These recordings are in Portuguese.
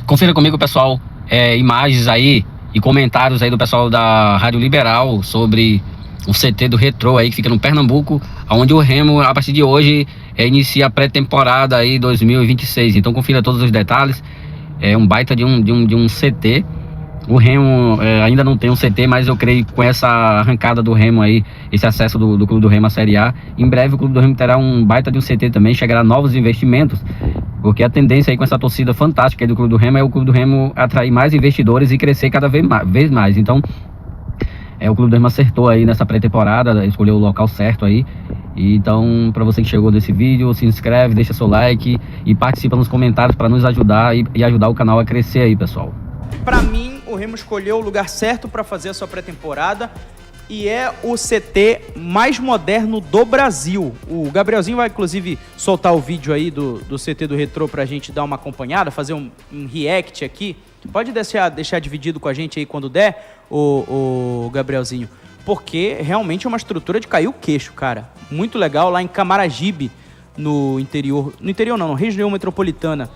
Confira comigo, pessoal, imagens aí e comentários aí do pessoal da Rádio Liberal sobre o CT do Retrô aí, que fica no Pernambuco, onde o Remo, a partir de hoje, inicia a pré-temporada aí 2026. Então confira todos os detalhes. É um baita de um CT. O Remo ainda não tem um CT, mas eu creio que com essa arrancada do Remo aí, esse acesso do Clube do Remo à Série A, em breve o Clube do Remo terá um baita de um CT também, chegará novos investimentos, porque a tendência aí com essa torcida fantástica aí do Clube do Remo é o Clube do Remo atrair mais investidores e crescer cada vez mais. Então, o Clube do Remo acertou aí nessa pré-temporada, escolheu o local certo aí. E então, para você que chegou nesse vídeo, se inscreve, deixa seu like e participa nos comentários para nos ajudar e ajudar o canal a crescer aí, pessoal. Para mim, o Remo escolheu o lugar certo para fazer a sua pré-temporada e é o CT mais moderno do Brasil. O Gabrielzinho vai, inclusive, soltar o vídeo aí do CT do Retrô pra gente dar uma acompanhada, fazer um react aqui. Pode deixar dividido com a gente aí quando der, o Gabrielzinho, porque realmente é uma estrutura de cair o queixo, cara. Muito legal, lá em Camaragibe, no interior não, na região metropolitana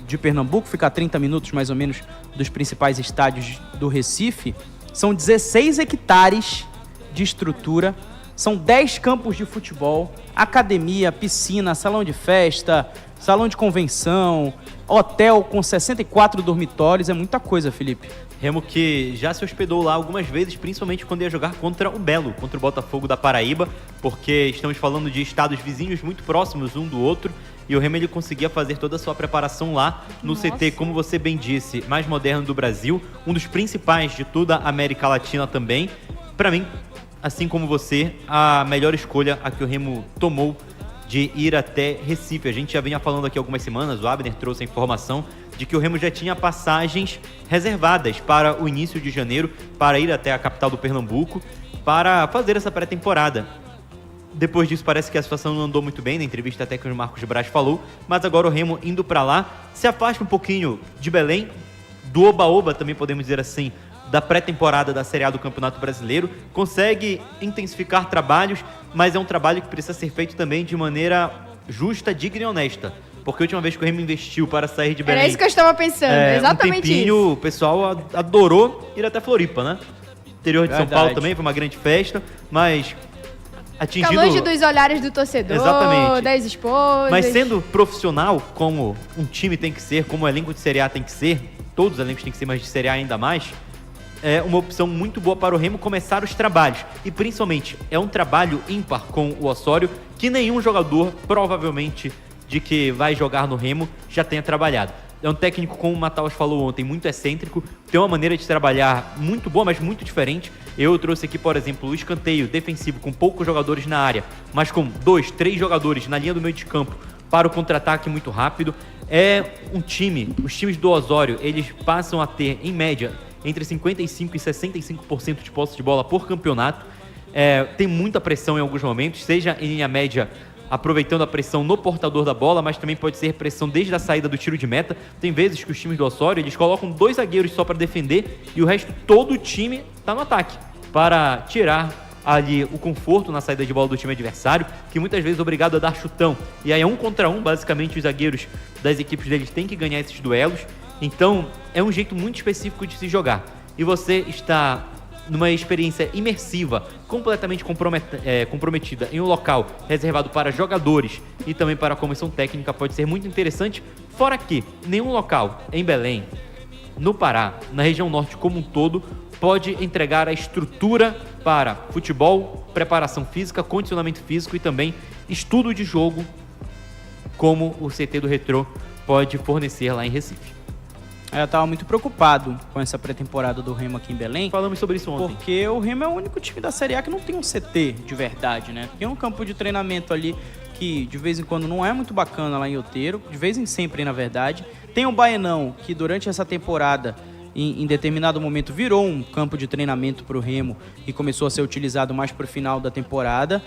de Pernambuco, fica a 30 minutos mais ou menos dos principais estádios do Recife. São 16 hectares de estrutura, são 10 campos de futebol, academia, piscina, salão de festa, salão de convenção, hotel com 64 dormitórios, é muita coisa, Felipe. Remo que já se hospedou lá algumas vezes, principalmente quando ia jogar contra o Belo, contra o Botafogo da Paraíba, porque estamos falando de estados vizinhos muito próximos um do outro, e o Remo ele conseguia fazer toda a sua preparação lá no CT, como você bem disse, mais moderno do Brasil, um dos principais de toda a América Latina também. Para mim, assim como você, a melhor escolha a que o Remo tomou de ir até Recife. A gente já vinha falando aqui algumas semanas, o Abner trouxe a informação de que o Remo já tinha passagens reservadas para o início de janeiro, para ir até a capital do Pernambuco, para fazer essa pré-temporada. Depois disso, parece que a situação não andou muito bem, na entrevista até que o Marcos Braz falou, mas agora o Remo indo para lá, se afasta um pouquinho de Belém, do oba-oba, também podemos dizer assim, da pré-temporada da Série A do Campeonato Brasileiro, consegue intensificar trabalhos, mas é um trabalho que precisa ser feito também de maneira justa, digna e honesta. Porque a última vez que o Remo investiu para sair de Belém... Era isso que eu estava pensando, exatamente um tempinho, isso. O pessoal adorou ir até Floripa, né? Interior de São Paulo também, foi uma grande festa, mas... Fica longe dos olhares do torcedor, exatamente, das esposas. Mas sendo profissional, como um time tem que ser, como o elenco de Série A tem que ser, todos os elencos têm que ser, mas de Série A ainda mais, é uma opção muito boa para o Remo começar os trabalhos. E principalmente, é um trabalho ímpar com o Osório, que nenhum jogador, provavelmente, de que vai jogar no Remo, já tenha trabalhado. É um técnico, como o Mataus falou ontem, muito excêntrico, tem uma maneira de trabalhar muito boa, mas muito diferente. Eu trouxe aqui, por exemplo, o escanteio defensivo com poucos jogadores na área, mas com 2, 3 jogadores na linha do meio de campo para o contra-ataque muito rápido. É um time, os times do Osório, eles passam a ter, em média, entre 55% e 65% de posse de bola por campeonato. Tem muita pressão em alguns momentos, seja em linha média, aproveitando a pressão no portador da bola, mas também pode ser pressão desde a saída do tiro de meta. Tem vezes que os times do Osório, eles colocam 2 zagueiros só para defender e o resto, todo o time está no ataque, para tirar ali o conforto na saída de bola do time adversário, que muitas vezes é obrigado a dar chutão. E aí é 1 contra 1, basicamente os zagueiros das equipes deles têm que ganhar esses duelos. Então é um jeito muito específico de se jogar. E você está numa experiência imersiva, completamente comprometida em um local reservado para jogadores e também para a comissão técnica, pode ser muito interessante. Fora que nenhum local em Belém, no Pará, na região norte como um todo, pode entregar a estrutura para futebol, preparação física, condicionamento físico e também estudo de jogo, como o CT do Retrô pode fornecer lá em Recife. Eu estava muito preocupado com essa pré-temporada do Remo aqui em Belém. Falamos sobre isso ontem. Porque o Remo é o único time da Série A que não tem um CT de verdade, né? Tem um campo de treinamento ali que de vez em quando não é muito bacana lá em Outeiro, de vez em sempre, na verdade. Tem o Baenão, que durante essa temporada, em determinado momento, virou um campo de treinamento para o Remo e começou a ser utilizado mais para o final da temporada.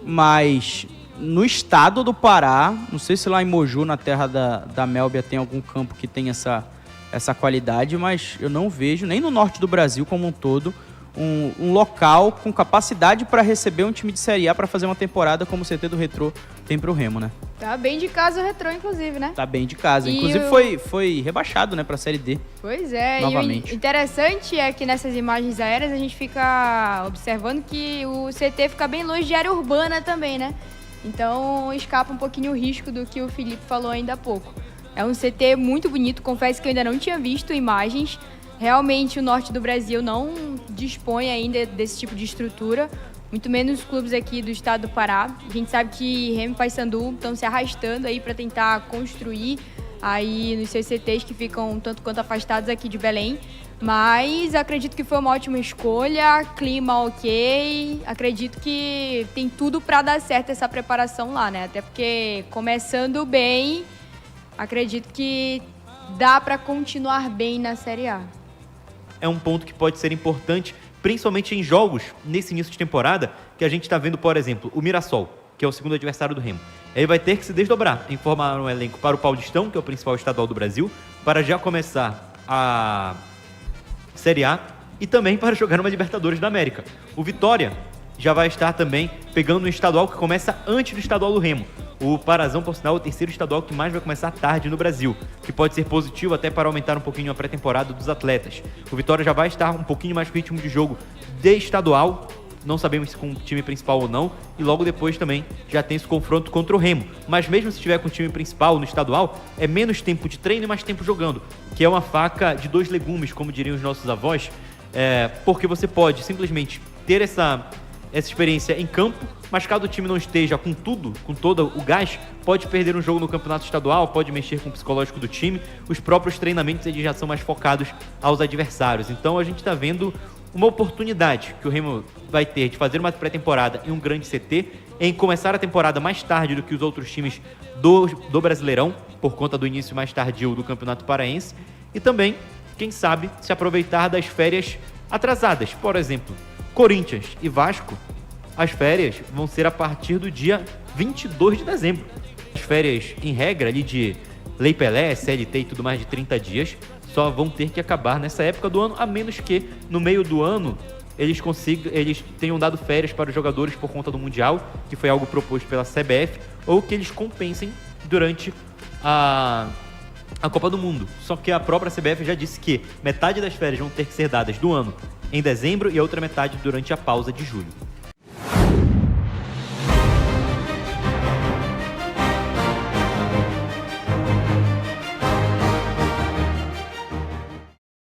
Mas no estado do Pará, não sei se lá em Moju, na terra da Mélbia, tem algum campo que tem essa qualidade, mas eu não vejo, nem no norte do Brasil como um todo, um local com capacidade para receber um time de Série A para fazer uma temporada como o CT do Retrô tem pro Remo, né? Tá bem de casa o Retrô, inclusive, né? Tá bem de casa. E Inclusive foi rebaixado, né, pra Série D. Pois é, Novamente. E o interessante é que nessas imagens aéreas a gente fica observando que o CT fica bem longe de área urbana também, né? Então escapa um pouquinho o risco do que o Felipe falou ainda há pouco. É um CT muito bonito, confesso que eu ainda não tinha visto imagens. Realmente o norte do Brasil não dispõe ainda desse tipo de estrutura, muito menos os clubes aqui do estado do Pará. A gente sabe que Remo e Paysandu estão se arrastando aí para tentar construir aí nos seus CTs que ficam tanto quanto afastados aqui de Belém. Mas acredito que foi uma ótima escolha, clima ok, acredito que tem tudo para dar certo essa preparação lá, né? Até porque começando bem, acredito que dá para continuar bem na Série A. É um ponto que pode ser importante, principalmente em jogos nesse início de temporada, que a gente está vendo, por exemplo, o Mirassol, que é o segundo adversário do Remo. Ele vai ter que se desdobrar em formar um elenco para o Paulistão, que é o principal estadual do Brasil, para já começar a Série A e também para jogar uma Libertadores da América. O Vitória já vai estar também pegando um estadual que começa antes do estadual do Remo. O Parazão, por sinal, é o terceiro estadual que mais vai começar tarde no Brasil, que pode ser positivo até para aumentar um pouquinho a pré-temporada dos atletas. O Vitória já vai estar um pouquinho mais com ritmo de jogo de estadual, não sabemos se com o time principal ou não, e logo depois também já tem esse confronto contra o Remo. Mas mesmo se estiver com o time principal no estadual, é menos tempo de treino e mais tempo jogando, que é uma faca de dois legumes, como diriam os nossos avós, porque você pode simplesmente ter essa experiência em campo, mas caso o time não esteja com tudo, com todo o gás, pode perder um jogo no campeonato estadual, pode mexer com o psicológico do time, os próprios treinamentos eles já são mais focados aos adversários. Então a gente está vendo uma oportunidade que o Remo vai ter de fazer uma pré-temporada em um grande CT, em começar a temporada mais tarde do que os outros times do Brasileirão, por conta do início mais tardio do Campeonato Paraense, e também, quem sabe, se aproveitar das férias atrasadas. Por exemplo, Corinthians e Vasco, as férias vão ser a partir do dia 22 de dezembro. As férias, em regra, ali de Lei Pelé, CLT e tudo mais de 30 dias, só vão ter que acabar nessa época do ano, a menos que no meio do ano eles tenham dado férias para os jogadores por conta do Mundial, que foi algo proposto pela CBF, ou que eles compensem durante a Copa do Mundo. Só que a própria CBF já disse que metade das férias vão ter que ser dadas do ano em dezembro e a outra metade durante a pausa de julho.